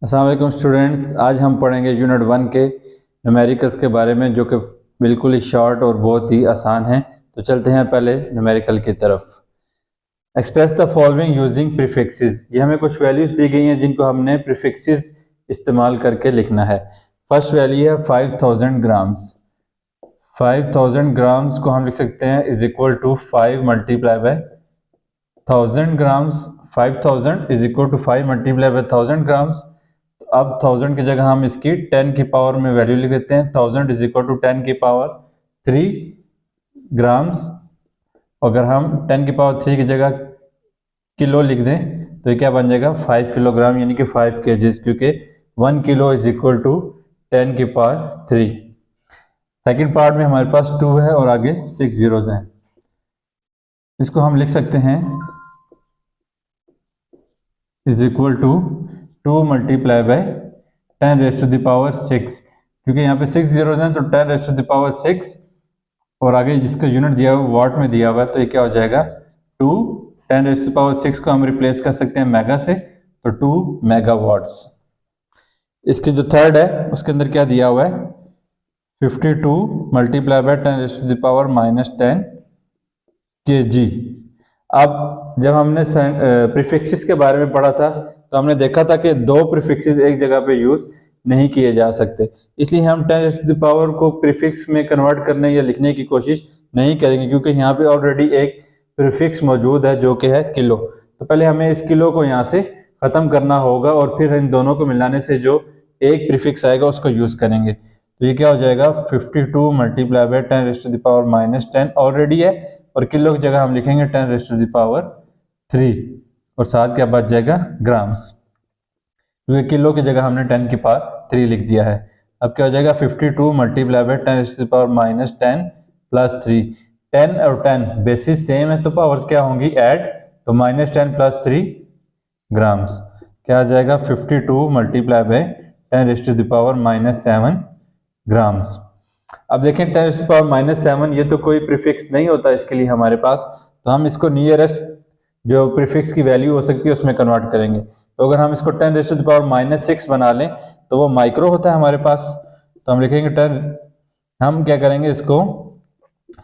अस्सलाम वालेकुम स्टूडेंट्स, आज हम पढ़ेंगे यूनिट 1 के न्यूमेरिकल्स के बारे में, जो कि बिल्कुल ही शॉर्ट और बहुत ही आसान है। तो चलते हैं पहले न्यूमेरिकल की तरफ। Express the following using prefixes. ये हमें कुछ वैल्यूज दी गई हैं जिनको हमने प्रीफिक्सेस इस्तेमाल करके लिखना है। फर्स्ट वैल्यू है 5000 ग्राम्स। 5000 ग्राम्स को हम लिख सकते हैं is equal to 5 multiply by 1000 grams. 5000 is equal to 5 multiply by 1000 grams. अब 1000 की जगह हम इसकी 10 की पावर में वैल्यू लिख देते हैं। 1000 इज इक्वल टू 10 की पावर 3 ग्राम्स। अगर हम 10 की पावर 3 की जगह किलो लिख दें तो ये क्या बन जाएगा 5 किलोग्राम, यानी कि 5 kgs, क्योंकि 1 किलो इज इक्वल टू 10 की पावर 3। सेकेंड पार्ट में हमारे पास 2 है और आगे 6 जीरोज हैं। इसको हम लिख सकते हैं is equal to 2 multiply by 10 raise to the power 6, क्योंकि यहाँ पे 6 जीरोज हैं तो 10 रेज टू द पावर 6 और आगे जिसका यूनिट दिया हुआ वाट में दिया हुआ है, तो ये क्या हो जाएगा 2। 10 रेज टू द पावर 6 को हम रिप्लेस कर सकते हैं मेगा से, तो 2 मेगावाट्स। इसकी जो थर्ड है उसके अंदर क्या दिया हुआ है 52 multiply by 10 raise to the power -10 kg। अब जब हमने प्रीफिक्सेस के बारे में पढ़ा था तो हमने देखा था कि दो प्रीफिक्सेस एक जगह पे यूज नहीं किए जा सकते, इसलिए हम 10 टू द पावर को प्रीफिक्स में कन्वर्ट करने या लिखने की कोशिश नहीं करेंगे, क्योंकि यहाँ पे ऑलरेडी एक प्रीफिक्स मौजूद है जो कि है किलो। तो पहले हमें इस किलो को यहाँ से खत्म करना होगा और फिर इन दोनों को मिलाने से जो एक प्रीफिक्स आएगा उसको यूज करेंगे। तो ये क्या हो जाएगा 52 multiply by 10 raise to the power -10 already है, और किलो की जगह हम लिखेंगे 10 रेज टू द पावर 3 और साथ क्या बच जाएगा ग्राम्स, क्योंकि किलो की जगह हमने 10 की पावर 3 लिख दिया है। अब क्या हो जाएगा 52 multiply by 10 raise to the power -10 plus 3। 10 और 10 बेसिस सेम है तो पावर्स क्या होंगी ऐड, तो -10 प्लस 3 ग्राम्स। क्या आ जाएगा 52 multiply by 10 raise to the power -7 grams. अब देखें 10 रेज टू द पावर -7 ये तो कोई प्रीफिक्स नहीं होता इसके लिए हमारे पास, तो हम इसको नियरेस्ट जो प्रीफिक्स की वैल्यू हो सकती है उसमें कन्वर्ट करेंगे। तो अगर हम इसको 10 रेज टू द पावर -6 बना लें तो वो माइक्रो होता है हमारे पास, तो हम लिखेंगे 10। हम क्या करेंगे इसको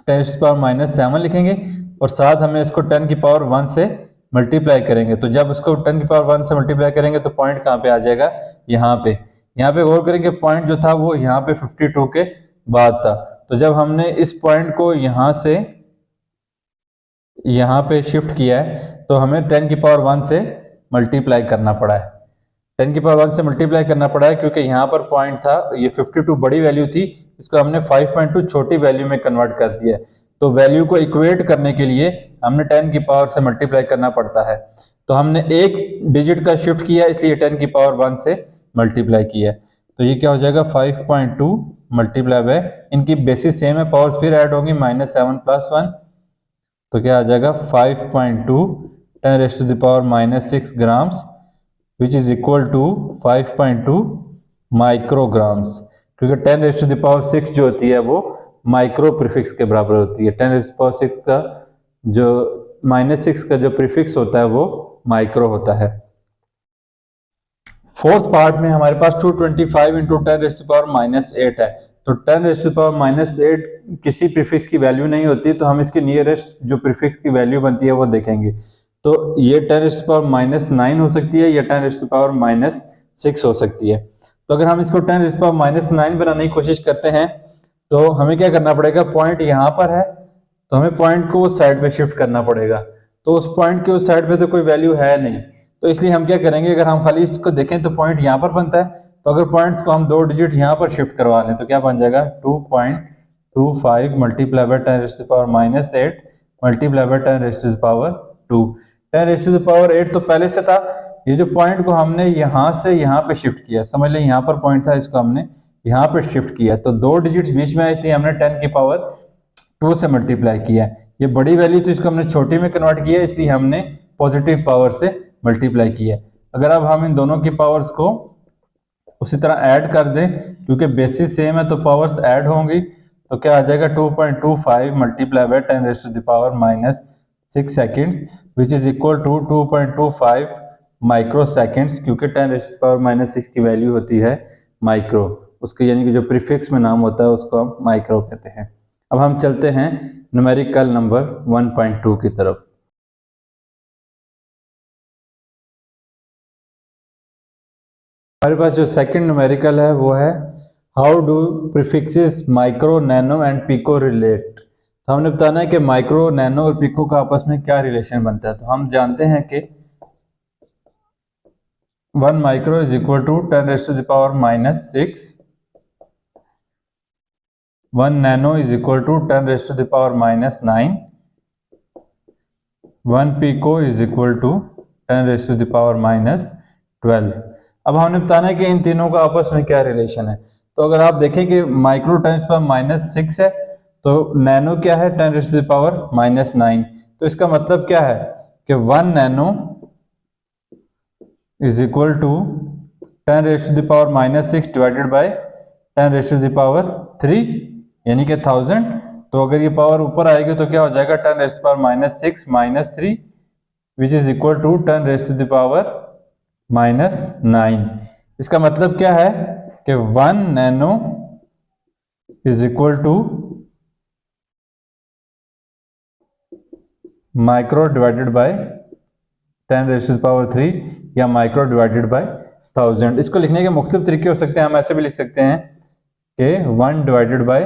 10 रेज टू द पावर -7 लिखेंगे और साथ हमें इसको 10 की पावर 1 से मल्टीप्लाई करेंगे। तो जब उसको 10 की पावर 1 से मल्टीप्लाई करेंगे तो पॉइंट कहाँ पे आ जाएगा यहाँ पे। यहाँ पे गौर करेंगे पॉइंट जो था वो यहाँ पे 52 के बाद था, तो जब हमने इस पॉइंट को यहाँ से यहाँ पे शिफ्ट किया है तो हमें 10 की पावर 1 से मल्टीप्लाई करना पड़ा है। 10 की पावर 1 से मल्टीप्लाई करना पड़ा है क्योंकि यहाँ पर पॉइंट था, ये 52 बड़ी वैल्यू थी, इसको हमने 5.2 छोटी वैल्यू में कन्वर्ट कर दिया है। तो वैल्यू को इक्वेट करने के लिए हमने 10 की पावर से मल्टीप्लाई करना पड़ता है। तो हमने एक डिजिट का शिफ्ट किया इसलिए 10 की पावर 1 से मल्टीप्लाई किया। तो ये क्या हो जाएगा 5.2 मल्टीप्लाई बाय, इनकी बेसिस सेम है, पावर्स फिर ऐड होंगी -7 प्लस 1, तो क्या आ जाएगा 5.2 10 raise to the power -6 grams which is equal to 5.2 micrograms, क्योंकि 10 रेज टू द पावर 6 जो होती है वो माइक्रो प्रीफिक्स के बराबर होती है। 10 रेज टू द पावर 6 का जो -6 का जो प्रीफिक्स होता है वो माइक्रो होता है। फोर्थ पार्ट में हमारे पास 225 into 10 raise to the power -8 है। तो 10 रेज टू द पावर -8 किसी प्रीफिक्स की वैल्यू नहीं होती, तो हम इसके नियरेस्ट जो प्रीफिक्स की वैल्यू बनती है वो देखेंगे। तो ये 10 रेज टू द पावर -9 हो सकती है या 10 रेज टू द पावर -6 हो सकती है। तो अगर हम इसको 10 रेज टू द पावर -9 बनाने की कोशिश करते हैं तो हमें क्या करना पड़ेगा, पॉइंट यहाँ पर है तो हमें पॉइंट को उस साइड पे शिफ्ट करना पड़ेगा, तो उस पॉइंट के उस साइड पे तो कोई वैल्यू है नहीं, तो इसलिए हम क्या करेंगे अगर हम खाली इसको देखें तो पॉइंट यहाँ पर बनता है, तो अगर पॉइंट्स को हम 2 डिजिट यहाँ पर शिफ्ट करवा लें तो क्या बन जाएगा 2.25 multiply by 10 raise to the power -8 multiply by 10 raise to the power 2। 10 raise to the power 8 तो पहले से था, ये जो पॉइंट को हमने यहाँ से यहाँ पे शिफ्ट किया, समझ लें यहाँ पर पॉइंट था, इसको हमने यहाँ पे शिफ्ट किया, तो 2 डिजिट्स बीच में है इसलिए हमने 10 की पावर 2 से मल्टीप्लाई किया। ये बड़ी वैल्यू तो इसको हमने छोटी में कन्वर्ट किया इसलिए हमने पॉजिटिव पावर से मल्टीप्लाई किया। अगर अब हम इन दोनों की पावर्स को उसी तरह ऐड कर दें, क्योंकि बेसिस सेम है तो पावर्स ऐड होंगी, तो क्या आ जाएगा 2.25 multiply by 10 raise to the power -6 seconds which is equal to 2.25 microseconds, क्योंकि 10⁻⁻⁶ की वैल्यू होती है माइक्रो, उसके यानी कि जो प्रीफिक्स में नाम होता है उसको हम माइक्रो कहते हैं। अब हम चलते हैं न्यूमेरिकल नंबर 1.2 की तरफ। हमारे पास जो सेकंड न्यूमेरिकल है वो है how do prefixes micro, nano and pico relate. तो हमने बताना है कि माइक्रो, नैनो और पिको का आपस में क्या रिलेशन बनता है। तो हम जानते हैं कि 1 micro is equal to 10⁻⁻⁶, 1 nano is equal to 10⁻⁹, 1 pico is equal to 10⁻⁻12। अब हमने बताना है कि इन तीनों का आपस में क्या रिलेशन है। तो अगर आप देखें कि माइक्रो 10⁻⁶ है तो नैनो क्या है 10⁻⁹ तो इसका मतलब क्या है कि 1 nano is equal to 10⁻⁻�6 divided by 10⁻³ यानी कि 1000। तो अगर ये पावर ऊपर आएगी तो क्या हो जाएगा 10⁻⁻⁶ minus 3 which is equal to 10⁻⁻⁹। इसका मतलब क्या है कि 1 nano is equal to micro divided by 10⁻³ या माइक्रो डिवाइडेड बाय 1000। इसको लिखने के मुख्तलिफ तरीके हो सकते हैं। हम ऐसे भी लिख सकते हैं कि 1 डिवाइडेड बाय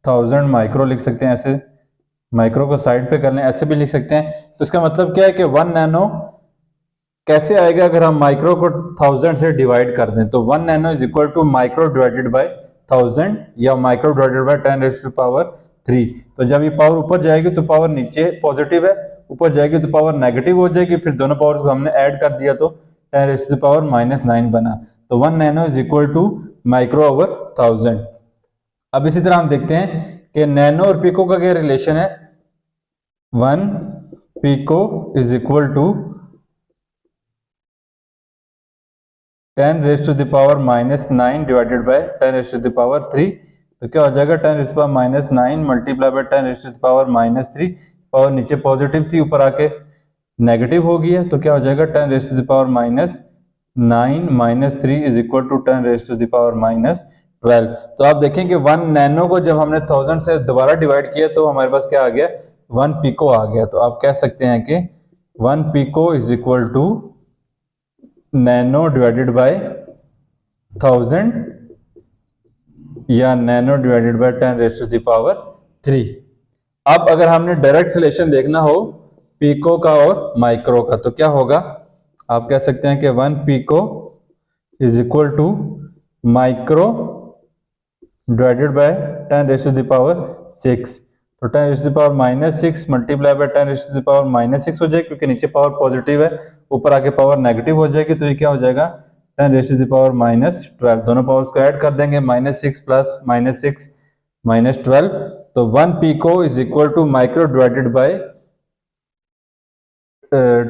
1000 माइक्रो लिख सकते हैं, ऐसे माइक्रो को साइड पे कर लें, ऐसे भी लिख सकते हैं। तो इसका मतलब क्या है कि 1 नैनो कैसे आएगा अगर हम माइक्रो को 1000 से डिवाइड कर दें। तो 1 nano is equal to micro divided by 1000 या माइक्रो डिवाइडेड बाय 10⁻³ तो जब ये पावर ऊपर जाएगी तो पावर नीचे पॉजिटिव है, ऊपर जाएगी तो पावर नेगेटिव हो जाएगी, फिर दोनों पावर्स को हमने ऐड कर दिया तो 10⁻⁻⁹ बना। तो 1 nano is equal to micro over 1000। अब इसी तरह हम देखते हैं कि नैनो और पिको का क्या रिलेशन है। 1 pico is equal to 10⁻⁻⁹ divided by 10⁻³ तो क्या हो जाएगा 10⁻⁻⁹ मल्टीप्लाई बाय 10⁻⁻³ पावर नीचे पॉजिटिव थी ऊपर आके नेगेटिव हो गया तो क्या हो जाएगा 10⁻⁻⁹ माइनस 3 इज इक्वल टू 10⁻⁻12। तो आप देखें कि 1 नैनो को जब हमने 1000 से दोबारा डिवाइड किया तो हमारे पास क्या आ गया 1 पिको आ गया। तो आप कह सकते हैं कि 1 pico is equal to nano divided by 1000 या नैनो डिवाइडेड बाय 10⁻³ अब अगर हमने डायरेक्ट रिलेशन देखना हो पिको का और माइक्रो का तो क्या होगा, आप कह सकते हैं कि 1 pico is equal to micro divided by 10⁻⁶ तो 10⁻⁻�6 मल्टीप्लाई बाय 10⁻⁻�6 हो जाएगा क्योंकि नीचे पावर पॉजिटिव है, ऊपर आके पावर नेगेटिव हो जाएगी। तो ये क्या हो जाएगा 10⁻⁻12 दोनों पावर्स को ऐड कर देंगे -6 प्लस -6 -12 तो 1 pico is equal to micro divided by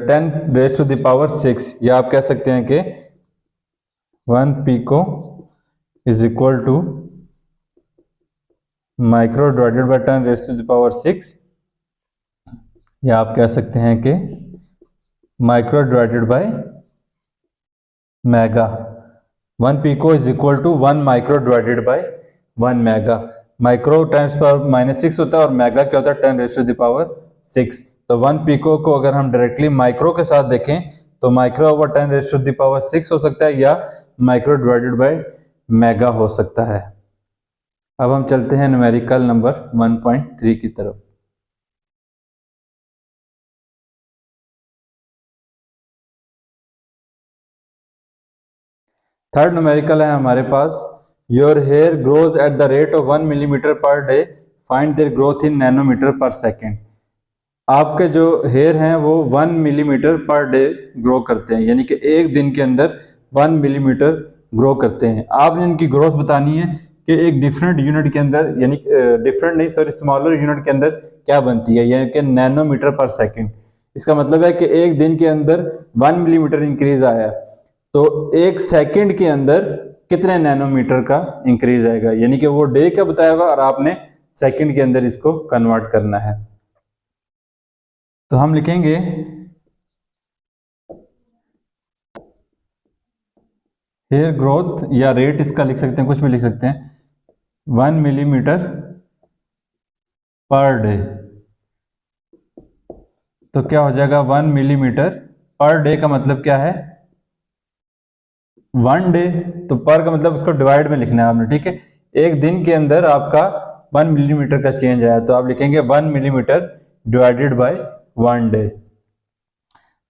10⁻⁶ या आप कह सकते हैं कि 1 pico is equal to micro divided by 10⁻⁶ या आप कह सकते हैं कि micro divided by mega. 1 pico is equal to 1 micro divided by 1 mega. Micro 10⁻⁻6 होता है और मेगा क्या होता है 10⁻⁶। तो 1 पिको को अगर हम डायरेक्टली माइक्रो के साथ देखें तो माइक्रो ओवर 10⁻⁶ हो सकता है या माइक्रो डिवाइडेड बाय मेगा हो सकता है। अब हम चलते हैं न्यूमेरिकल नंबर 1.3 की तरफ। थर्ड न्यूमेरिकल है हमारे पास your hair grows at the rate of 1 millimetre per day, find their growth in nanometre per second. आपके जो हेयर हैं वो 1 मिलीमीटर पर डे ग्रो करते हैं, यानी कि एक दिन के अंदर 1 मिलीमीटर ग्रो करते हैं। आपने इनकी ग्रोथ बतानी है कि एक डिफरेंट यूनिट के अंदर, यानी डिफरेंट नहीं सॉरी स्मॉलर यूनिट के अंदर क्या बनती है, यानी कि नैनोमीटर पर सेकेंड। इसका मतलब है कि एक दिन के अंदर 1 मिलीमीटर इंक्रीज आया तो एक सेकंड के अंदर कितने नैनोमीटर का इंक्रीज आएगा, यानी कि वो डे का बताया हुआ और आपने सेकंड के अंदर इसको कन्वर्ट करना है। तो हम लिखेंगे हेयर ग्रोथ या रेट इसका लिख सकते हैं, कुछ भी लिख सकते हैं, 1 मिलीमीटर पर डे। तो क्या हो जाएगा 1 मिलीमीटर पर डे का मतलब क्या है 1 डे, तो पर का मतलब उसको डिवाइड में लिखना है आपने, ठीक है। एक दिन के अंदर आपका 1 मिलीमीटर का चेंज आया तो आप लिखेंगे 1 मिलीमीटर डिवाइडेड बाय 1 डे।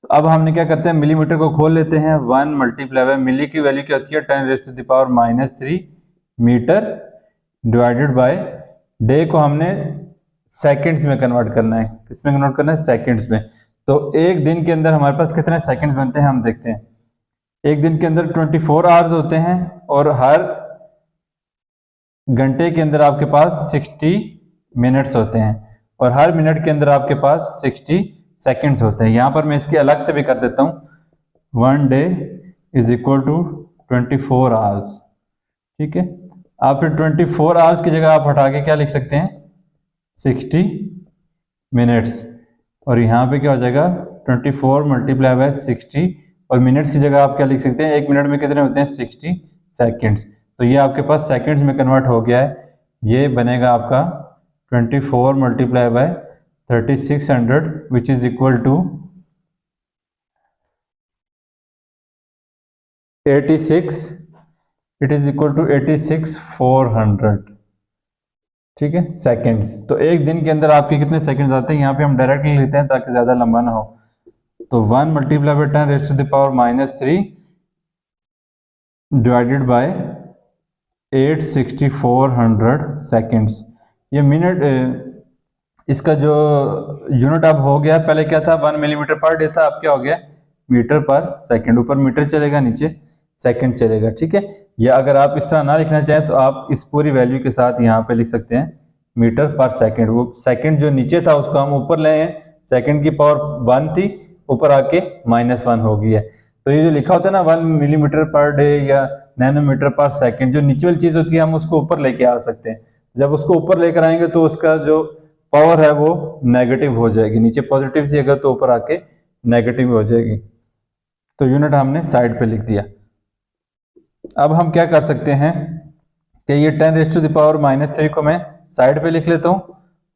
तो अब हमने क्या करते हैं, मिलीमीटर को खोल लेते हैं, 1 मल्टीप्लाई बाय मिली की वैल्यू क्या होती है 10⁻³ मीटर डिवाइडेड बाय डे को हमने सेकंड्स में कन्वर्ट करना है। किसमें कन्वर्ट करना है, सेकंड्स में। तो एक दिन के अंदर हमारे पास कितने सेकंड्स बनते हैं हम देखते हैं। एक दिन के अंदर 24 आवर्स होते हैं और हर घंटे के अंदर आपके पास 60 मिनट्स होते हैं और हर मिनट के अंदर आपके पास 60 सेकंड्स होते हैं। यहाँ पर मैं इसकी अलग से भी कर देता हूँ, 1 day is equal to 24 hours, ठीक है। आप फिर 24 आवर्स की जगह आप हटा के क्या लिख सकते हैं 60 मिनट्स, और यहाँ पे क्या हो जाएगा 24 मल्टीप्लाई बाय 60, और मिनट्स की जगह आप क्या लिख सकते हैं, एक मिनट में कितने होते हैं 60 सेकंड्स। तो ये आपके पास सेकंड्स में कन्वर्ट हो गया है, ये बनेगा आपका 24 multiply by 3600 which is equal to 86, it is equal to 86,400, ठीक है, सेकंड्स। तो एक दिन के अंदर आपके कितने सेकंड्स आते हैं, यहाँ पे हम डायरेक्टली लेते हैं ताकि ज्यादा लंबा ना हो। तो 1 multiply by 10⁻³ divided by 8,6,400 seconds. ये मिनट, इसका जो यूनिट अब हो गया, पहले क्या था 1 मिलीमीटर पर डे था, अब क्या हो गया मीटर पर सेकंड। ऊपर मीटर चलेगा, नीचे सेकंड चलेगा, ठीक है। या अगर आप इस तरह ना लिखना चाहें तो आप इस पूरी वैल्यू के साथ यहाँ पे लिख सकते हैं मीटर पर सेकंड। वो सेकंड जो नीचे था उसको हम ऊपर ले आए, सेकंड की पावर 1 थी, ऊपर आके -1 हो गई है। तो ये जो लिखा होता है ना 1 मिलीमीटर पर डे या नैनोमीटर पर सेकंड, जो नीचे वाली चीज होती है हम उसको ऊपर लेके आ सकते हैं। जब उसको ऊपर लेकर आएंगे तो उसका जो पावर है वो नेगेटिव हो जाएगी, नीचे पॉजिटिव थी अगर तो ऊपर आके नेगेटिव हो जाएगी। तो यूनिट हमने साइड पे लिख दिया। अब हम क्या कर सकते हैं कि ये 10⁻³ को मैं साइड पे लिख लेता हूँ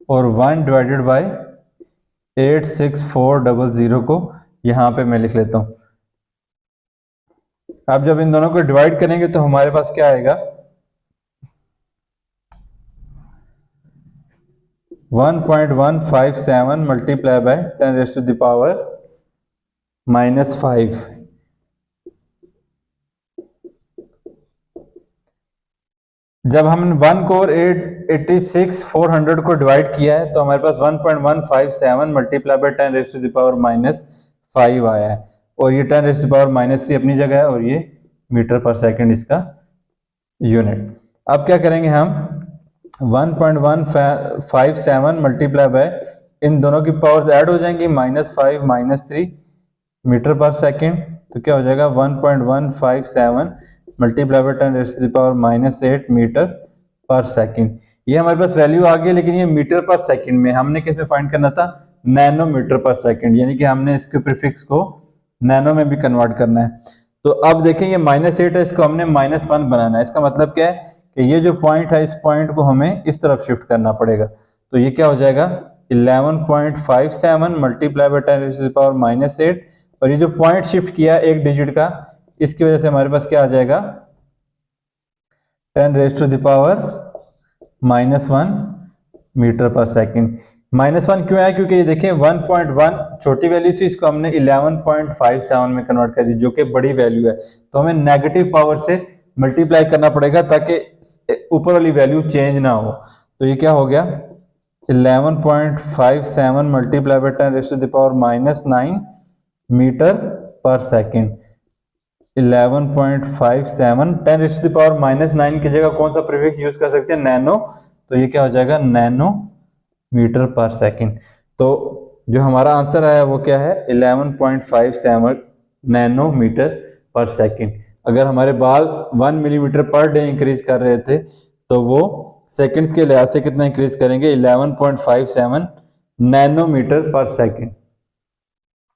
और 1 डिवाइडेड बाय 8,6,400 को यहाँ पे मैं लिख लेता हूँ। अब जब इन दोनों को डिवाइड करेंगे तो हमारे पास क्या आएगा 1.157 मल्टीप्लाई बाय 10⁻⁻5। जब हमने 1 को और 86,400 को डिवाइड किया है तो हमारे पास 1.157 मल्टीप्लाई बाय 10⁻⁻5 आया है, और ये 10⁻³ अपनी जगह है और ये मीटर पर सेकंड इसका यूनिट। अब क्या करेंगे हम 1.157 मल्टीप्लाई बाय, इन दोनों की पावर्स ऐड हो जाएंगी, -5 -3 मीटर पर सेकंड। तो क्या हो जाएगा 1.157 मल्टीप्लाई बाय 10⁻⁻8 मीटर पर सेकंड। ये हमारे पास वैल्यू आ गई, लेकिन ये मीटर पर सेकंड में, हमने किस में फाइंड करना था नैनोमीटर पर सेकंड, यानी कि हमने इसके प्रीफिक्स को नैनो में भी कन्वर्ट करना है। तो अब देखें ये -8 है, इसको हमने -1 बनाना है। इसका मतलब क्या है कि ये जो पॉइंट है इस पॉइंट को हमें इस तरफ शिफ्ट करना पड़ेगा। तो ये क्या हो जाएगा 11.57 मल्टीप्लाई बाय 10⁻⁻8, और ये जो पॉइंट शिफ्ट किया एक डिजिट का, इसकी वजह से हमारे पास क्या आ जाएगा 10⁻⁻1 मीटर पर सेकंड। -1 क्यों है, क्योंकि ये देखें 1.1 छोटी वैल्यू थी, इसको हमने 11.57 में कन्वर्ट कर दी जो कि बड़ी वैल्यू है। तो हमें नेगेटिव पावर से मल्टीप्लाई करना पड़ेगा ताकि ऊपर वाली वैल्यू चेंज ना हो। तो ये क्या हो गया 11.57 मल्टीप्लाई बाय 10⁻⁻9 मीटर पर सेकंड। 11.57 10⁻⁻9 की जगह कौन सा प्रीफिक्स यूज कर सकते हैं नैनो, तो ये क्या हो जाएगा नैनो मीटर पर सेकंड। तो जो हमारा आंसर आया वो क्या है 11.57 नैनोमीटर पर सेकंड। अगर हमारे बाल 1 मिलीमीटर पर डे इंक्रीज कर रहे थे तो वो सेकंड्स के लिहाज से कितना इंक्रीज करेंगे 11.57 नैनोमीटर पर सेकंड।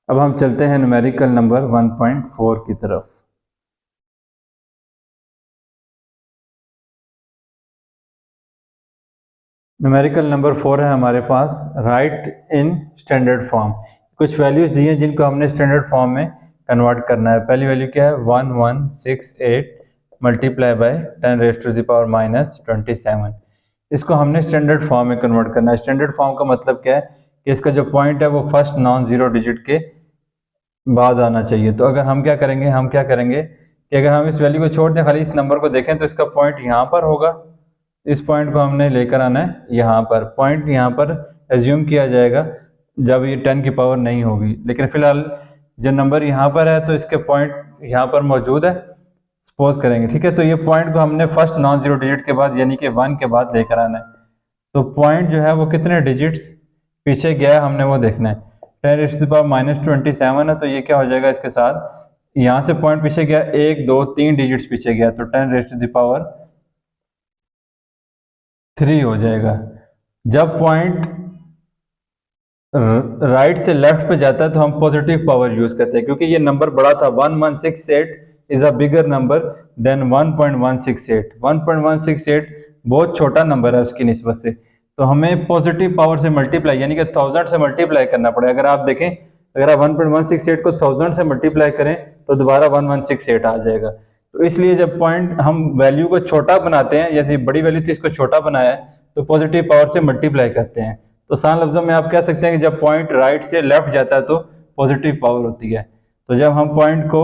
अब हम चलते हैं न्यूमेरिकल नंबर 1.4 की तरफ। न्यूमेरिकल नंबर 4 है हमारे पास, राइट इन स्टैंडर्ड फॉर्म। कुछ वैल्यूज दी हैं जिनको हमने स्टैंडर्ड फॉर्म में कन्वर्ट करना है। पहली वैल्यू क्या है, 1168 multiply by 10 raise to the power -27। इसको हमने स्टैंडर्ड फॉर्म में कन्वर्ट करना है। स्टैंडर्ड फॉर्म का मतलब क्या है कि इसका जो पॉइंट है वो फर्स्ट नॉन जीरो डिजिट के बाद आना चाहिए। तो अगर हम क्या करेंगे कि अगर हम इस वैल्यू को छोड़ दें, खाली इस नंबर को देखें, तो इसका पॉइंट यहाँ पर होगा। इस पॉइंट को हमने लेकर आना है यहाँ पर। पॉइंट यहाँ पर एज्यूम किया जाएगा जब ये 10 की पावर नहीं होगी, लेकिन फिलहाल जो नंबर यहाँ पर है तो इसके पॉइंट यहाँ पर मौजूद है, सपोज करेंगे, ठीक है। तो ये पॉइंट को हमने फर्स्ट नॉन जीरो डिजिट के बाद यानी कि 1 के बाद लेकर आना है। तो पॉइंट जो है वो कितने डिजिट्स पीछे गया है हमने वो देखना है। 10 रेज़ टू द पावर -27 है, तो ये क्या हो जाएगा इसके साथ, यहाँ से पॉइंट पीछे गया 1 2 3 डिजिट्स पीछे गया, तो 10 रेज़ टू द पावर 3 हो जाएगा। जब पॉइंट राइट से लेफ्ट पे जाता है तो हम पॉजिटिव पावर यूज करते हैं, क्योंकि ये नंबर बड़ा था। 1168 is a bigger number than 1.168। 1.168 बहुत छोटा नंबर है उसकी निस्बत से, तो हमें पॉजिटिव पावर से मल्टीप्लाई यानी कि 1000 से मल्टीप्लाई करना पड़ेगा। अगर आप देखें, अगर आप 1.168 को 1000 से मल्टीप्लाई करें तो दोबारा 1168 आ जाएगा। तो इसलिए जब पॉइंट हम वैल्यू को छोटा बनाते हैं, जैसे बड़ी वैल्यू थी इसको छोटा बनाया है, तो पॉजिटिव पावर से मल्टीप्लाई करते हैं। तो आसान लफ्जों में आप कह सकते हैं कि जब पॉइंट राइट से लेफ्ट जाता है तो पॉजिटिव पावर होती है। तो जब हम पॉइंट को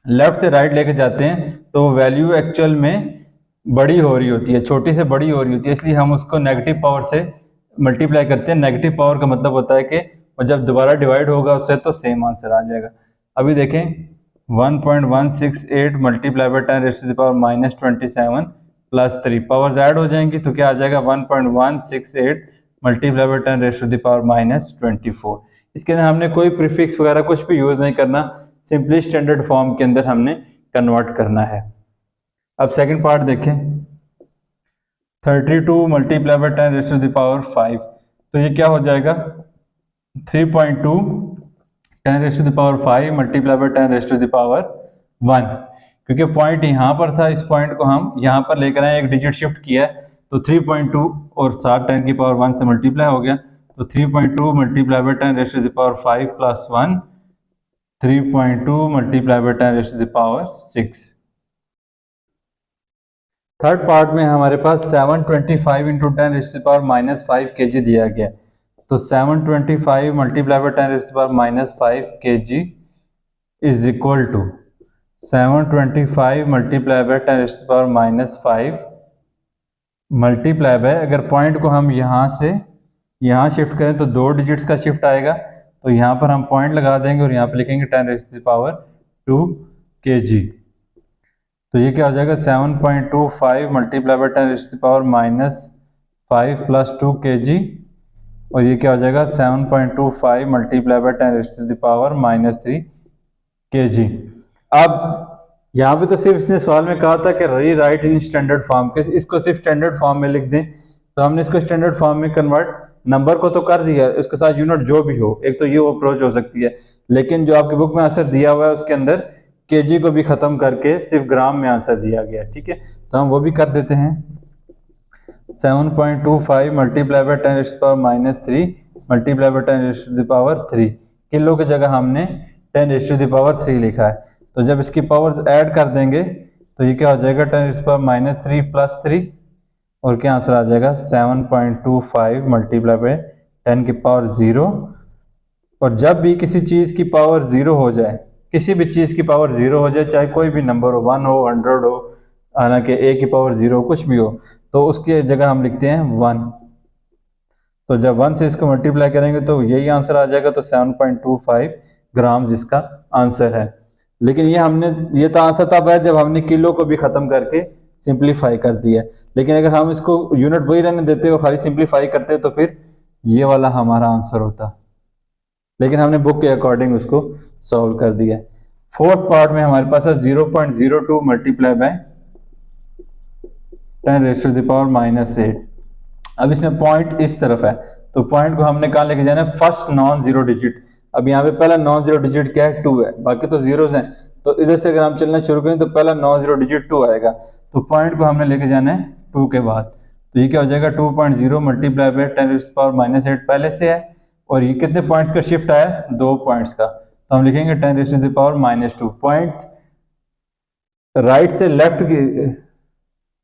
लेफ्ट से राइट लेके जाते हैं तो वैल्यू एक्चुअल में बड़ी हो रही होती है, छोटी से बड़ी हो रही होती है, इसलिए हम उसको नेगेटिव पावर से मल्टीप्लाई करते हैं। नेगेटिव पावर का मतलब होता है कि जब दोबारा डिवाइड होगा उससे तो सेम आंसर आ जाएगा। अभी देखें 1.168 multiply by 10 raise to the power -27 plus 3, powers add हो जाएंगी तो क्या आ जाएगा 1.168 multiply by 10 raise to the power -24। इसके अंदर हमने कोई प्रीफिक्स वगैरह कुछ भी यूज नहीं करना, सिंपली स्टैंडर्ड फॉर्म के अंदर हमने कन्वर्ट करना है। अब सेकंड पार्ट देखें, 32 multiply by 10 raise to the power 5, तो ये क्या हो जाएगा 3.2 10 raise to the power 5 multiply by 10 raise to the power 1। क्योंकि पॉइंट यहाँ पर था, इस पॉइंट को हम यहाँ पर लेकर आए, एक डिजिट शिफ्ट किया है, तो 3.2 और 7 10 की पावर 1 से मल्टीप्लाई हो गया, तो 3.2 multiply by 10 raise to the power 5 plus 1, 3.2 multiply by 10 raise to the power 6। Third part में हमारे पास 725 into 10 raise to the power -5 kg दिया गया। तो 725 multiply by 10 raise to the power -5 kg is equal to 725 multiply by 10 raise to the power -5 multiply by, अगर point को हम यहाँ से यहाँ शिफ्ट करें तो 2 डिजिट्स का शिफ्ट आएगा, तो यहाँ पर हम पॉइंट लगा देंगे और यहाँ पर लिखेंगे 10 raise to the power 2 kg। तो ये क्या हो जाएगा 7.25 multiply by 10 raise to the power -5 plus 2 kg, और ये क्या हो जाएगा 7.25 multiply by 10 raise to the power -3 kg। अब यहाँ पे तो सिर्फ इसने सवाल में कहा था कि री राइट इन स्टैंडर्ड फॉर्म, के इसको सिर्फ स्टैंडर्ड फॉर्म में लिख दें, तो हमने इसको स्टैंडर्ड फॉर्म में कन्वर्ट, नंबर को तो कर दिया, उसके साथ यूनिट जो भी हो, एक तो ये अप्रोच हो सकती है, लेकिन जो आपकी बुक में आंसर दिया हुआ है उसके अंदर केजी को भी खत्म करके सिर्फ ग्राम में आंसर दिया गया, ठीक है। तो हम वो भी कर देते हैं, 7.25 multiply by 10 raise to the power -3 multiply by 10 raise to the power 3, kilo की जगह हमने 10 रेज़ टू द पावर 3 लिखा है। तो जब इसकी पावर्स ऐड कर देंगे तो ये क्या हो जाएगा 10 raise to the power -3 plus 3, और क्या आंसर आ जाएगा 7.25 मल्टीप्लाई बाय 10 की पावर 0। और जब भी किसी चीज़ की पावर 0 हो जाए, किसी भी चीज़ की पावर 0 हो जाए, चाहे कोई भी नंबर हो, 1 हो 100 हो, हालांकि a की पावर 0 कुछ भी हो, तो उसके जगह हम लिखते हैं 1। तो जब 1 से इसको मल्टीप्लाई करेंगे तो यही आंसर आ जाएगा, तो 7.25 ग्राम जिसका आंसर है। लेकिन ये तो आंसर तब है जब हमने किलो को भी खत्म करके सिंप्लीफाई कर दिया। लेकिन अगर हम इसको यूनिट वही रहने देते हो, खाली सिंप्लीफाई करते तो फिर ये वाला हमारा आंसर होता, लेकिन हमने बुक के अकॉर्डिंग उसको सॉल्व कर दिया। फोर्थ पार्ट में हमारे पास है 0.02 multiply by 10 raise to the power -8। अब इसमें पॉइंट इस तरफ है, तो पॉइंट को हमने कहाँ लेके जाना है, फर्स्ट नॉन जीरो डिजिट। अब यहाँ पे पहला नॉन जीरो डिजिट क्या है, 2 है, बाकी तो जीरोस हैं, तो इधर से अगर हम चलना शुरू करें तो पहला नॉन जीरो डिजिट 2 आएगा, तो पॉइंट को हमने लेके जाना है 2 के बाद। तो ये क्या हो जाएगा 2.0 मल्टीप्लाई बाय 10⁻⁻8 पहले से है, और ये कितने पॉइंट्स का शिफ्ट आया, 2 पॉइंट्स का, तो हम लिखेंगे 10⁻⁻2 पॉइंट राइट से लेफ्ट की,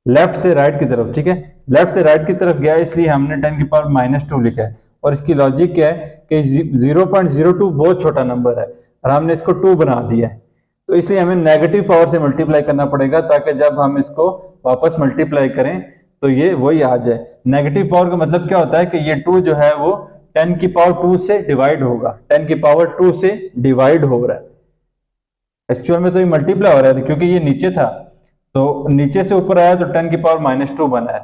लेफ्ट से राइट की तरफ, ठीक है, लेफ्ट से राइट की तरफ गया इसलिए हमने 10⁻⁻2 लिखा है। और इसकी लॉजिक क्या है कि 0.02 बहुत छोटा नंबर है और हमने इसको 2 बना दिया है, तो इसलिए हमें नेगेटिव पावर से मल्टीप्लाई करना पड़ेगा ताकि जब हम इसको वापस मल्टीप्लाई करें तो ये वही आ जाए। नेगेटिव पावर का मतलब क्या होता है कि ये 2 जो है वो 10 की पावर 2 से डिवाइड होगा, 10 की पावर 2 से डिवाइड हो रहा है। एक्चुअल में तो ये मल्टीप्लाई हो रहा है क्योंकि ये नीचे था, तो नीचे से ऊपर आया तो 10 की पावर -2 बना है,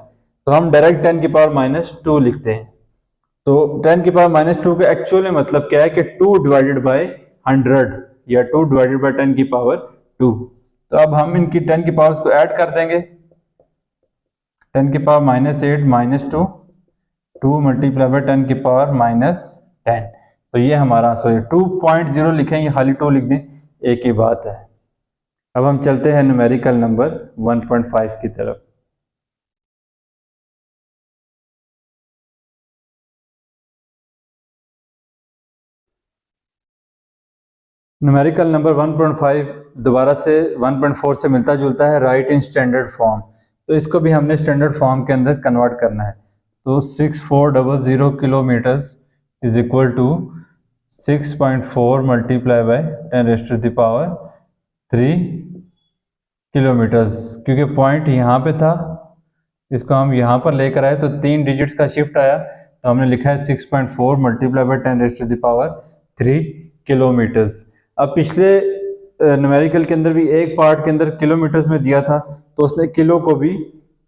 तो हम डायरेक्ट 10 की पावर -2 लिखते हैं। तो 10 की पावर -2 का एक्चुअल में मतलब क्या है कि 2 डिवाइडेड बाय 100 या 2 डिवाइडेड बाय 10 की पावर 2। तो अब हम इनकी 10 की पावर्स को ऐड कर देंगे, 10 की पावर -8 -2, 2 मल्टीप्लाई बाय 10 की पावर -10, तो ये हमारा आंसर है। 2.0 लिखेंगे, खाली 2 लिख दें, एक ही बात है। अब हम चलते हैं न्यूमेरिकल नंबर 1.5 की तरफ। न्यूमेरिकल नंबर 1.5 दोबारा से 1.4 से मिलता जुलता है, राइट इन स्टैंडर्ड फॉर्म, तो इसको भी हमने स्टैंडर्ड फॉर्म के अंदर कन्वर्ट करना है। तो 6400 kilometres is equal to 6.4 multiply by 10⁻³ kilometres, क्योंकि पॉइंट यहाँ पे था, इसको हम यहाँ पर लेकर आए तो 3 डिजिट्स का शिफ्ट आया, तो हमने लिखा है 6.4 मल्टीप्लाई बाय 10⁻³ किलोमीटर्स। अब पिछले न्यूमेरिकल के अंदर भी एक पार्ट के अंदर किलोमीटर्स में दिया था, तो उसने किलो को भी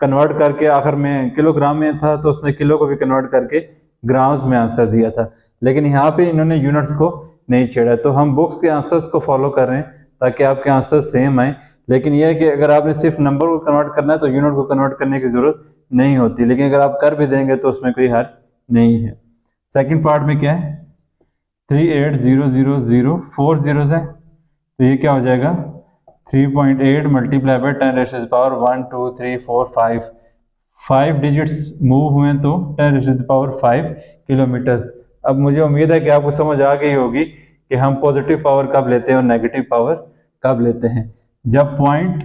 कन्वर्ट करके, आखिर में किलोग्राम में था तो उसने किलो को भी कन्वर्ट करके ग्राम्स में आंसर दिया था, लेकिन यहाँ पे इन्होंने यूनिट्स को नहीं छेड़ा। तो हम बुक्स के आंसर्स को फॉलो कर रहे हैं ताकि आपके आंसर सेम आए, लेकिन यह है कि अगर आपने सिर्फ नंबर को कन्वर्ट करना है तो यूनिट को कन्वर्ट करने की जरूरत नहीं होती, लेकिन अगर आप कर भी देंगे तो उसमें कोई हर्ज नहीं है। सेकंड पार्ट में क्या है, 380004 जीरोस है, तो ये क्या हो जाएगा 3.8 मल्टीप्लाई बाय 10⁻⁴ 1 2 3 4 5, 5 डिजिट्स मूव हुए तो 10⁻⁵ किलोमीटर्स। अब मुझे उम्मीद है कि आपको समझ आ गई होगी कि हम पॉजिटिव पावर कब लेते हैं और नेगेटिव पावर कब लेते हैं। जब पॉइंट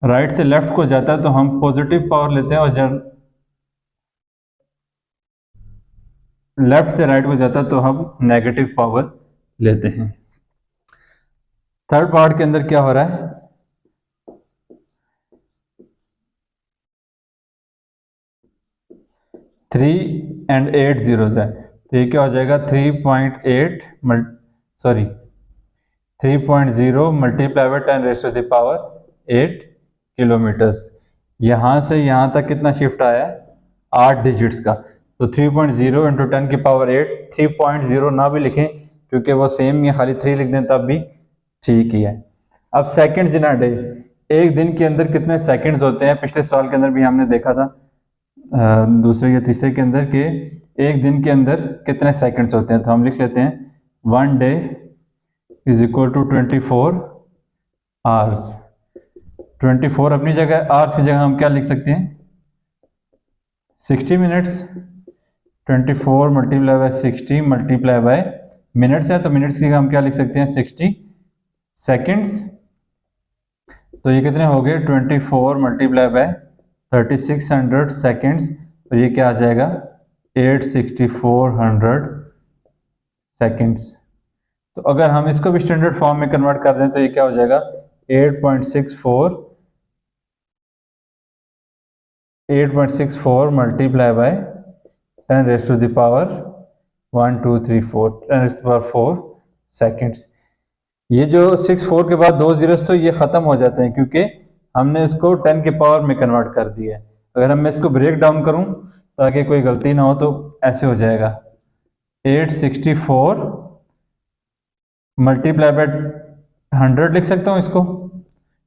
राइट से लेफ्ट को जाता है तो हम पॉजिटिव पावर लेते हैं, और जब लेफ्ट से राइट को जाता है तो हम नेगेटिव पावर लेते हैं। थर्ड पार्ट के अंदर क्या हो रहा है, 3 and 8 जीरोस है, तो ये क्या हो जाएगा 3.0 मल्टीप्लाई बाय 10⁻⁸ किलोमीटर्स। यहाँ से यहाँ तक कितना शिफ्ट आया है, 8 डिजिट्स का, तो 3.0 इंटू 10⁸, 3.0 ना भी लिखें क्योंकि वो सेम है, खाली 3 लिख दें तब भी ठीक ही है। अब सेकंड्स इन अ डे, एक दिन के अंदर कितने सेकंड्स होते हैं, पिछले सवाल के अंदर भी हमने देखा था दूसरे या तीसरे के अंदर के एक दिन के अंदर कितने सेकंड्स होते हैं, तो हम लिख लेते हैं 1 day is equal to 24 hours. 24 अपनी जगह, आवर्स की जगह हम क्या लिख सकते हैं 60 minutes. 24 multiply bye 60 multiply by minutes है, तो मिनट्स की जगह हम क्या लिख सकते हैं 60 सेकंड्स। तो ये कितने हो गए 24 मल्टीप्लाई बाय 3600 सेकंड्स, तो ये क्या आ जाएगा 86400 सेकंड्स। तो अगर हम इसको भी स्टैंडर्ड फॉर्म में कन्वर्ट कर दें तो ये क्या हो जाएगा 8.64 मल्टीप्लाई बाय 10⁻⁴ सेकंड्स। ये जो 64 के बाद 2 जीरोस तो ये खत्म हो जाते हैं क्योंकि हमने इसको 10 के पावर में कन्वर्ट कर दिया है। अगर मैं इसको ब्रेक डाउन करूं ताकि कोई गलती ना हो तो ऐसे हो जाएगा 864 मल्टीप्लाई बाय 100 लिख सकता हूं इसको,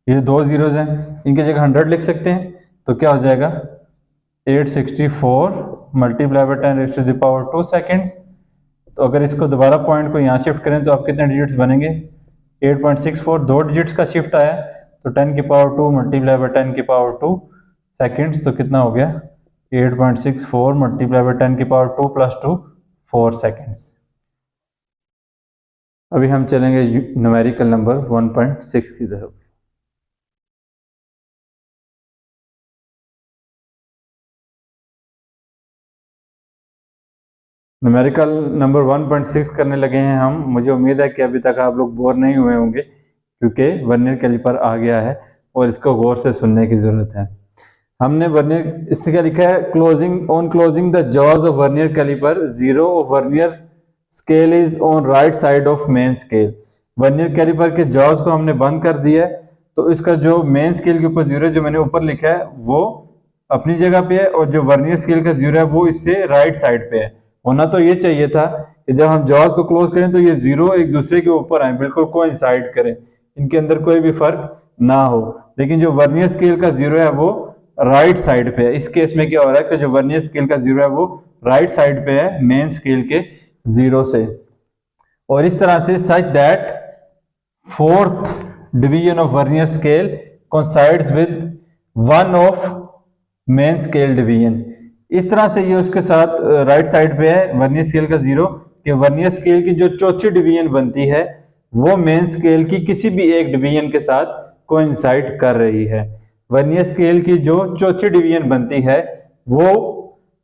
ये 2 जीरोस हैं इनकी जगह 100 लिख सकते हैं, तो क्या हो जाएगा 864 मल्टीप्लाई बाय 10⁻² सेकंड्स। तो अगर इसको दोबारा पॉइंट को यहाँ शिफ्ट करें तो आप कितने डिजिट्स बनेंगे 8.64, 2 डिजिट्स का शिफ्ट आया तो 10⁻² मल्टीप्लाई बाय 10⁻² सेकेंड्स, तो कितना हो गया 8.64 मल्टीप्लाई बाई 10 की पावर 2 + 2 4 सेकेंड्स। अभी हम चलेंगे न्यूमेरिकल नंबर 1.6 की तरफ। न्यूमेरिकल नंबर 1.6 करने लगे हैं हम। मुझे उम्मीद है कि अभी तक आप लोग बोर नहीं हुए होंगे, क्योंकि वर्नियर कैलिपर आ गया है और इसको गौर से सुनने की ज़रूरत है। हमने वर्नियर, इससे क्या लिखा है, closing the jaws of vernier calliper, zero of vernier scale is on right side of main scale. Vernier calliper के जॉज को हमने बंद कर दिया है, तो इसका जो मेन स्केल के ऊपर जीरो जो मैंने ऊपर लिखा है वो अपनी जगह पे है, और जो वर्नियर स्केल का जीरो है वो इससे राइट साइड पे है। होना तो ये चाहिए था कि जब हम जॉज को क्लोज करें तो ये जीरो एक दूसरे के ऊपर आए, बिल्कुल कोइंसाइड करें, इनके अंदर कोई भी फर्क ना हो। लेकिन जो वर्नियर स्केल का जीरो है वो राइट साइड पे है। इस केस में क्या हो रहा है कि जो वर्नियर स्केल का जीरो है वो राइट साइड पे है मेन स्केल के जीरो से, और इस तरह से such that fourth division of vernier scale coincides with one of main scale division. इस तरह से ये उसके साथ राइट साइड पे है वर्नियर स्केल का जीरो, कि वर्नियर स्केल की जो चौथी डिवीजन बनती है वो मेन स्केल की किसी भी एक डिवीजन के साथ कोइंसाइड कर रही है। वर्नियर स्केल की जो चौथी डिवीजन बनती है वो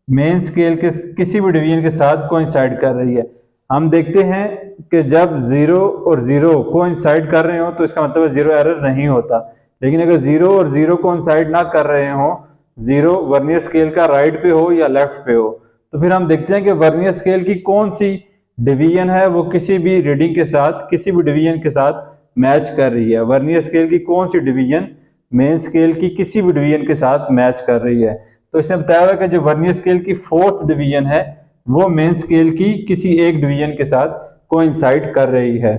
मेन स्केल के किसी भी डिवीजन के साथ कोइंसाइड कर रही है। हम देखते हैं कि जब जीरो और जीरो कोइंसाइड कर रहे हो तो इसका मतलब जीरो एरर नहीं होता, लेकिन अगर जीरो और जीरो कोइंसाइड ना कर रहे हो, जीरो वर्नियर स्केल का राइट पे हो या लेफ्ट पे हो, तो फिर हम देखते हैं कि वर्नियर स्केल की कौन सी डिवीजन है वो किसी भी रीडिंग के साथ, किसी भी डिवीजन के साथ मैच कर रही है। वर्नियर स्केल की कौन सी डिवीजन मेन स्केल की किसी भी डिवीजन के साथ मैच कर रही है। तो इसने बताया हुआ कि जो वर्नियर स्केल की फोर्थ डिवीजन है वो मेन स्केल की किसी एक डिवीजन के साथ कोइंसाइड कर रही है।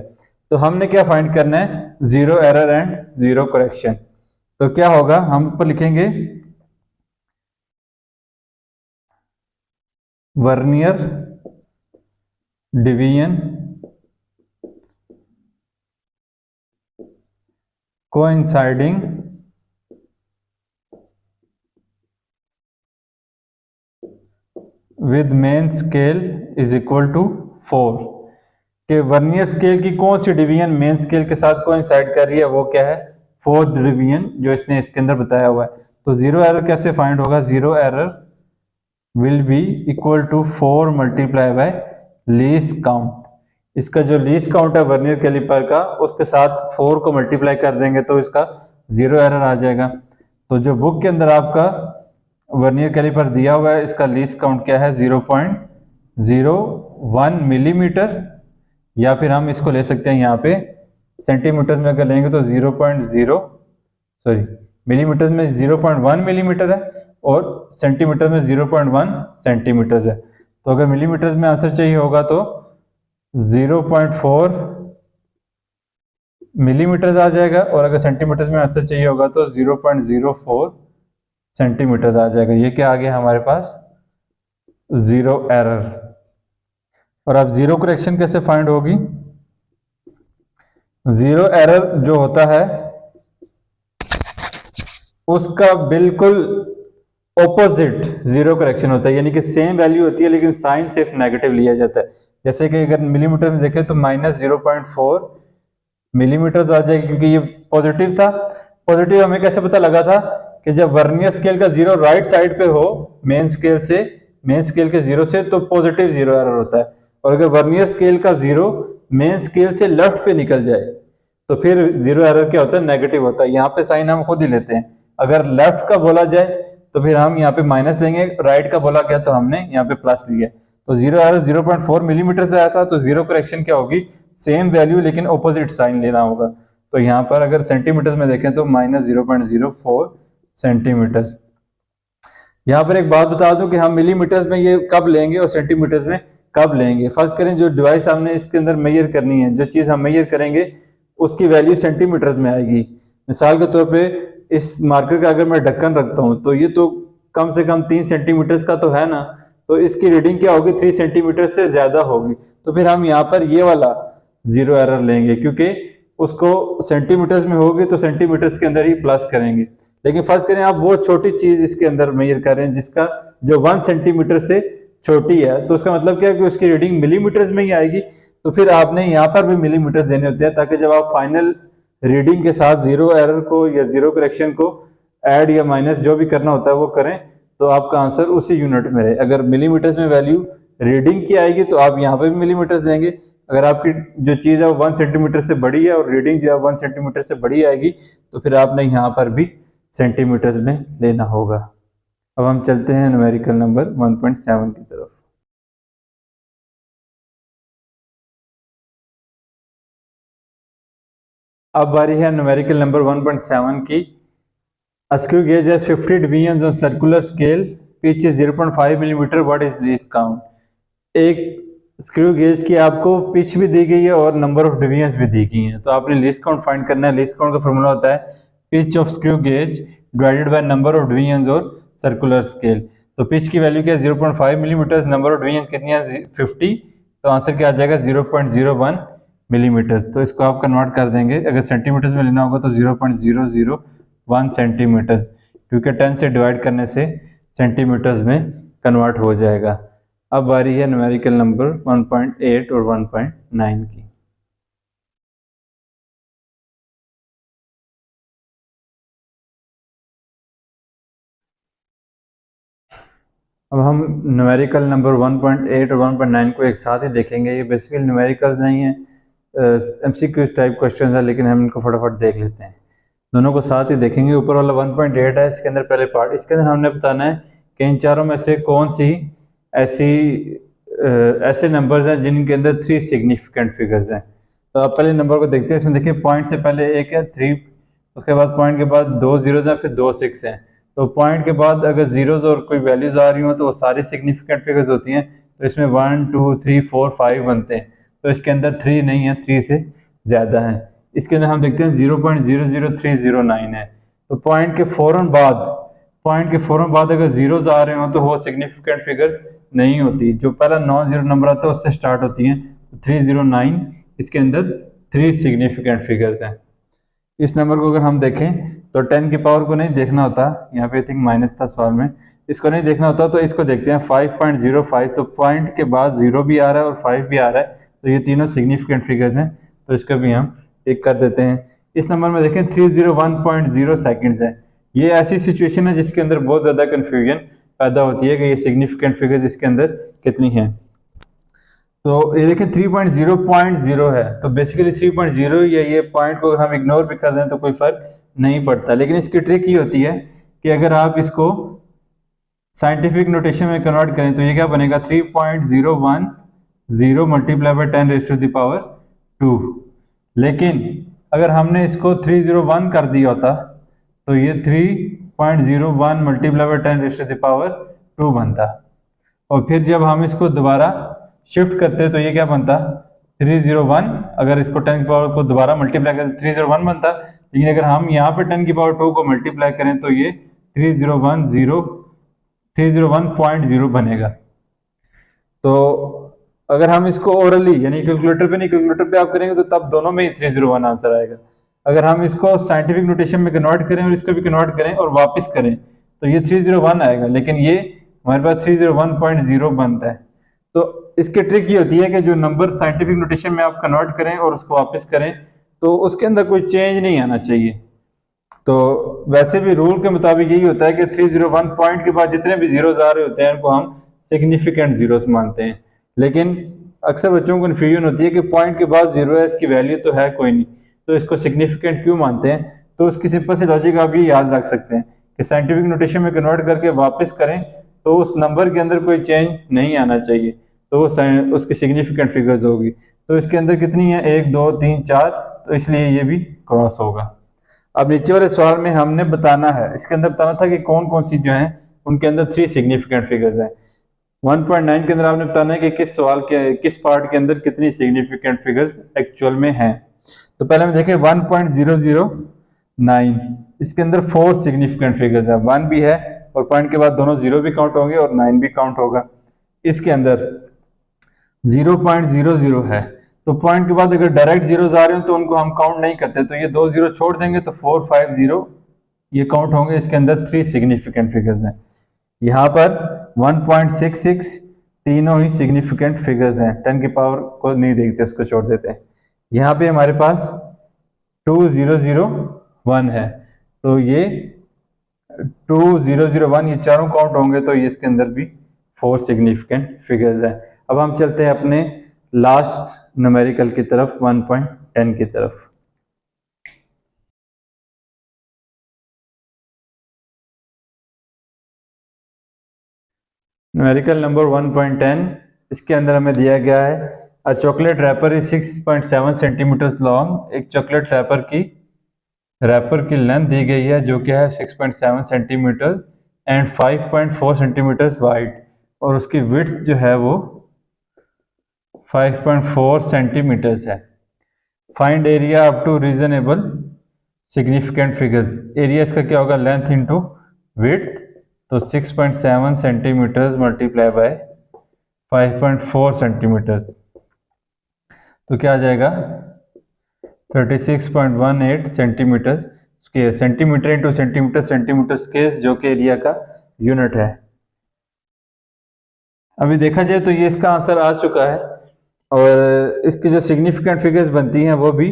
तो हमने क्या फाइंड करना है, zero error and zero correction. तो क्या होगा, हम ऊपर लिखेंगे vernier division coinciding with main scale is equal to 4। कि वर्नियर स्केल की कौन सी डिवीजन मेन स्केल के साथ कोइंसाइड कर रही है वो क्या है, फोर्थ डिवीजन, जो इसने इसके अंदर बताया हुआ है। तो जीरो एरर कैसे फाइंड होगा, zero error will be equal to 4 multiply by least count. इसका जो लीस्ट काउंट है वर्नियर कैलिपर का उसके साथ 4 को मल्टीप्लाई कर देंगे तो इसका जीरो एरर आ जाएगा। तो जो बुक के अंदर आपका वर्नियर कैलिपर दिया हुआ है इसका लीस्ट काउंट क्या है, 0.01 मिलीमीटर, या फिर हम इसको ले सकते हैं यहाँ पे सेंटीमीटर में अगर लेंगे तो मिलीमीटर में 0.1 मिलीमीटर है और सेंटीमीटर में 0.1 सेंटीमीटर है। तो अगर मिलीमीटर में आंसर चाहिए होगा तो 0.4 मिलीमीटर आ जाएगा, और अगर सेंटीमीटर में आंसर चाहिए होगा तो 0.04 सेंटीमीटर आ जाएगा। ये क्या आ गया हमारे पास, जीरो एरर। और अब जीरो करेक्शन कैसे फाइंड होगी, जीरो एरर जो होता है उसका बिल्कुल ऑपोजिट जीरो करेक्शन होता है, यानी कि सेम वैल्यू होती है लेकिन साइन सिर्फ नेगेटिव लिया जाता है। जैसे कि अगर मिलीमीटर में देखें तो -0.4 मिलीमीटर आ जाएगी, क्योंकि ये पॉजिटिव था। पॉजिटिव हमें कैसे पता लगा था कि जब वर्नियर स्केल का जीरो राइट साइड पे हो मेन स्केल के जीरो से तो पॉजिटिव जीरो एरर होता है, और अगर वर्नियर स्केल का जीरो मेन स्केल से लेफ्ट पे निकल जाए तो फिर जीरो एरर क्या होता है, नेगेटिव होता है। यहाँ पे साइन हम खुद ही लेते हैं, अगर लेफ्ट का बोला जाए तो फिर हम यहाँ पे माइनस लेंगे, राइट का बोला गया तो हमने यहाँ पे प्लस लिया। तो जीरो एरर 0.4 मिलीमीटर से आया था, तो जीरो करेक्शन क्या होगी, सेम वैल्यू लेकिन ऑपोजिट साइन लेना होगा। तो यहाँ पर अगर सेंटीमीटर में देखें तो -0.04 सेंटीमीटर। यहाँ पर एक बात बता दूं कि हम मिलीमीटर में ये कब लेंगे और सेंटीमीटर में कब लेंगे। फर्ज करें जो डिवाइस हमने इसके अंदर मेजर करनी है, जो चीज हम मेजर करेंगे उसकी वैल्यू सेंटीमीटर में आएगी। मिसाल के तौर पे इस मार्कर का अगर मैं ढक्कन रखता हूँ तो ये तो कम से कम 3 सेंटीमीटर का तो है ना, तो इसकी रीडिंग क्या होगी, 3 सेंटीमीटर से ज्यादा होगी। तो फिर हम यहाँ पर ये वाला जीरो एरर लेंगे, क्योंकि उसको सेंटीमीटर्स में होगी तो सेंटीमीटर्स के अंदर ही प्लस करेंगे। लेकिन फर्ज करें आप बहुत छोटी चीज इसके अंदर मेजर कर रहे हैं जिसका जो 1 सेंटीमीटर से छोटी है, तो उसका मतलब क्या है कि उसकी रीडिंग मिलीमीटर्स में ही आएगी। तो फिर आपने यहाँ पर भी मिलीमीटर्स देने होते हैं ताकि जब आप फाइनल रीडिंग के साथ जीरो एरर को या जीरो करेक्शन को ऐड या माइनस जो भी करना होता है वो करें, तो आपका आंसर उसी यूनिट में रहे। अगर मिलीमीटर्स में वैल्यू रीडिंग की आएगी तो आप यहाँ पे भी मिलीमीटर्स देंगे। अगर आपकी जो चीज़ है वो 1 सेंटीमीटर से बड़ी है और रीडिंग जो है 1 सेंटीमीटर से बड़ी आएगी तो फिर आपने यहाँ पर भी सेंटीमीटर्स में लेना होगा। अब हम चलते हैं न्यूमेरिकल नंबर 1.7 की तरफ। अब बारी है न्यूमेरिकल नंबर 1.7 की। A screw gauge has 50 divisions on circular scale, pitch is 0.5 millimeter. What is this count? एक स्क्रू गेज की आपको पिच भी दी गई है और नंबर ऑफ डिवीजन्स भी दी गई हैं, तो आपने लिस्ट काउंट फाइंड करना है। लिस्ट काउंट का फॉर्मूला होता है pitch of screw gauge divided by number of divisions और सर्कुलर स्केल। तो पिच की वैल्यू क्या है 0.5 मिलीमीटर, नंबर ऑफ डिवीजन्स कितनी है 50, तो आंसर क्या आ जाएगा 0.01 मिलीमीटर्स। तो इसको आप कन्वर्ट कर देंगे, अगर सेंटीमीटर्स में लेना होगा तो 0.001 सेंटीमीटर्स, क्योंकि 10 से डिवाइड करने से सेंटीमीटर्स में कन्वर्ट हो जाएगा। अब बारी है न्यूमेरिकल नंबर 1.8 और 1.9 की। अब हम न्यूमेरिकल नंबर 1.8 और 1.9 को एक साथ ही देखेंगे। ये बेसिकली न्यूमेरिकल्स नहीं है, एमसीक्यू टाइप क्वेश्चन है, लेकिन हम इनको फटाफट देख लेते हैं। दोनों को साथ ही देखेंगे। ऊपर वाला 1.8 है, इसके अंदर पहले पार्ट, इसके अंदर हमने बताना है कि इन चारों में से कौन सी ऐसे नंबर्स हैं जिनके अंदर 3 सिग्निफिकेंट फिगर्स हैं। तो आप पहले नंबर को देखते हैं। इसमें देखिए पॉइंट से पहले एक है 3, उसके बाद पॉइंट के बाद 2 जीरोज हैं, फिर 2 6 हैं। तो पॉइंट के बाद अगर जीरोज और कोई वैल्यूज आ रही हो तो वो सारी सिग्निफिकेंट फिगर्स होती हैं। तो इसमें 1 2 3 4 5 बनते हैं, तो इसके अंदर 3 नहीं है, 3 से ज़्यादा है। इसके अंदर हम देखते हैं 0.00309 है। तो पॉइंट के फ़ौरन बाद अगर जीरोज आ रहे हो तो वो सिग्निफिकेंट फिगर्स नहीं होती। जो पहला नॉन जीरो नंबर आता है उससे स्टार्ट होती हैं। 309 इसके अंदर 3 सिग्निफिकेंट फिगर्स हैं। इस नंबर को अगर हम देखें तो 10 की पावर को नहीं देखना होता, यहाँ पे आई थिंक माइनस था सवाल में, इसको नहीं देखना होता, तो इसको देखते हैं 5.05। तो पॉइंट के बाद 0 भी आ रहा है और 5 भी आ रहा है, तो ये तीनों सिग्निफिकेंट फिगर्स हैं, तो इसको भी हम टिक कर देते हैं। इस नंबर में देखें 301.0 सेकेंड्स है। ये ऐसी सिचुएशन है जिसके अंदर बहुत ज़्यादा कन्फ्यूजन पैदा होती है कि ये सिग्निफिकेंट फिगर्स इसके अंदर कितनी हैं। तो ये देखें 3.0 है, तो बेसिकली 3.0 या ये पॉइंट को हम इग्नोर भी कर दें तो कोई फर्क नहीं पड़ता। लेकिन इसकी ट्रिक ये होती है कि अगर आप इसको साइंटिफिक नोटेशन में कन्वर्ट करें तो ये क्या बनेगा 3.010 multiply by 10 raise to the power 2। लेकिन अगर हमने इसको 301 कर दिया होता तो ये 3.01 multiply by 10 raise to the power 2 बनता, और फिर जब हम इसको दोबारा शिफ्ट करते तो ये क्या बनता 301। अगर इसको 10 की पावर को दोबारा मल्टीप्लाई करें 301 बनता, लेकिन अगर हम यहाँ पे 10 की पावर 2 को मल्टीप्लाई करें तो ये 301.0 बनेगा। तो अगर हम इसको ओरली यानी कैलकुलेटर पे नहीं, कैलकुलेटर पे आप करेंगे तो तब दोनों में ही 301 आंसर आएगा। अगर हम इसको साइंटिफिक नोटेशन में कन्वर्ट करें और इसको भी कन्वर्ट करें और वापस करें तो ये 301 आएगा, लेकिन ये हमारे पास 301.0 बनता है। तो इसकी ट्रिक ये होती है कि जो नंबर साइंटिफिक नोटेशन में आप कन्वर्ट करें और उसको वापस करें तो उसके अंदर कोई चेंज नहीं आना चाहिए। तो वैसे भी रूल के मुताबिक यही होता है कि 301 पॉइंट के बाद जितने भी जीरोस आ रहे होते हैं उनको हम सिग्निफिकेंट जीरोस मानते हैं। लेकिन अक्सर बच्चों को कन्फ्यूजन होती है कि पॉइंट के बाद जीरो है, इसकी वैल्यू तो है कोई नहीं, तो इसको सिग्निफिकेंट क्यों मानते हैं। तो उसकी सिंपल सी लॉजिक आप ये याद रख सकते हैं कि साइंटिफिक नोटेशन में कन्वर्ट करके वापस करें तो उस नंबर के अंदर कोई चेंज नहीं आना चाहिए, तो वो उसकी सिग्निफिकेंट फिगर्स होगी। तो इसके अंदर कितनी है 1 2 3 4, तो इसलिए ये भी क्रॉस होगा। अब नीचे वाले सवाल में हमने बताना है, इसके अंदर बताना था कि कौन कौन सी जो हैं उनके अंदर 3 सिग्निफिकेंट फिगर्स हैं। 1.9 के अंदर आपने बताना है कि किस सवाल के किस पार्ट के अंदर कितनी सिग्निफिकेंट फिगर्स एक्चुअल में हैं। तो पहले हम देखें 1.009, इसके अंदर 4 सिग्निफिकेंट फिगर्स हैं, 1 भी है और पॉइंट के बाद दोनों 0 भी काउंट होंगे और 9 भी काउंट होगा। इसके अंदर 0.00 है, तो पॉइंट के बाद अगर डायरेक्ट जीरोस आ रहे हो तो उनको हम काउंट नहीं करते, तो ये 2 जीरो छोड़ देंगे तो 450 ये काउंट होंगे, इसके अंदर 3 सिग्निफिकेंट फिगर्स हैं। यहाँ पर 1.66 तीनों ही सिग्निफिकेंट फिगर्स हैं, 10 की पावर को नहीं देखते, उसको छोड़ देते हैं। यहाँ पे हमारे पास 2001 है, तो ये 2001 ये चारों काउंट होंगे तो ये इसके अंदर भी 4 सिग्निफिकेंट फिगर्स हैं। अब हम चलते हैं अपने लास्ट न्यूमेरिकल की तरफ, 1.10 की तरफ। न्यूमेरिकल नंबर 1.10, इसके अंदर हमें दिया गया है a chocolate wrapper is 6.7 centimetres long. एक चॉकलेट रैपर की लेंथ दी गई है जो कि है 6.7 सेंटीमीटर्स एंड 5.4 सेंटीमीटर्स वाइड, और उसकी विड्थ जो है वो 5.4 सेंटीमीटर्स है। Find area up to reasonable significant figures. Area इसका क्या होगा, लेंथ इंटू विड्थ, तो 6.7 सेंटीमीटर्स मल्टीप्लाई बाय 5.4 सेंटीमीटर्स, तो क्या आ जाएगा 36.18 centimetre square. Centimetre into centimetre, centimetre square जो कि एरिया का यूनिट है। अभी देखा जाए तो ये इसका आंसर आ चुका है, और इसकी जो सिग्निफिकेंट फिगर्स बनती हैं वो भी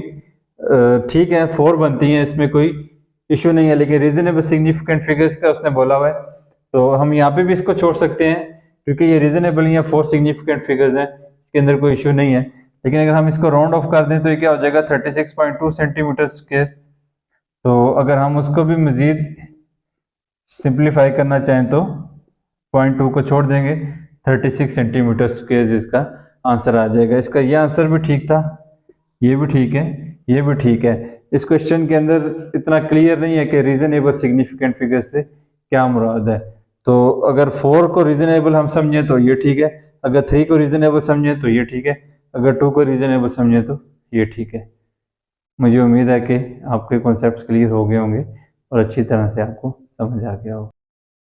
ठीक है, 4 बनती हैं, इसमें कोई इशू नहीं है। लेकिन रीजनेबल सिग्निफिकेंट फिगर्स का उसने बोला हुआ है, तो हम यहाँ पे भी इसको छोड़ सकते हैं क्योंकि ये रीजनेबल ही है, 4 सिग्निफिकेंट फिगर्स हैं, इसके अंदर कोई इशू नहीं है। लेकिन अगर हम इसको राउंड ऑफ कर दें तो ये क्या हो जाएगा 36.2 सेंटीमीटर स्क्वायर। तो अगर हम उसको भी मज़ीद सिंप्लीफाई करना चाहें तो 0.2 को छोड़ देंगे, 36 सेंटीमीटर स्क्वायर जिसका आंसर आ जाएगा। इसका ये आंसर भी ठीक था, ये भी ठीक है, ये भी ठीक है। इस क्वेश्चन के अंदर इतना क्लियर नहीं है कि रीजनेबल सिग्निफिकेंट फिगर से क्या मुराद है। तो अगर 4 को रीजनेबल हम समझें तो ये ठीक है, अगर 3 को रीजनेबल समझें तो ये ठीक है, अगर 2 को रीजनेबल समझें तो ये ठीक है। मुझे उम्मीद है कि आपके कॉन्सेप्ट्स क्लियर हो गए होंगे और अच्छी तरह से आपको समझ आ गया होगा।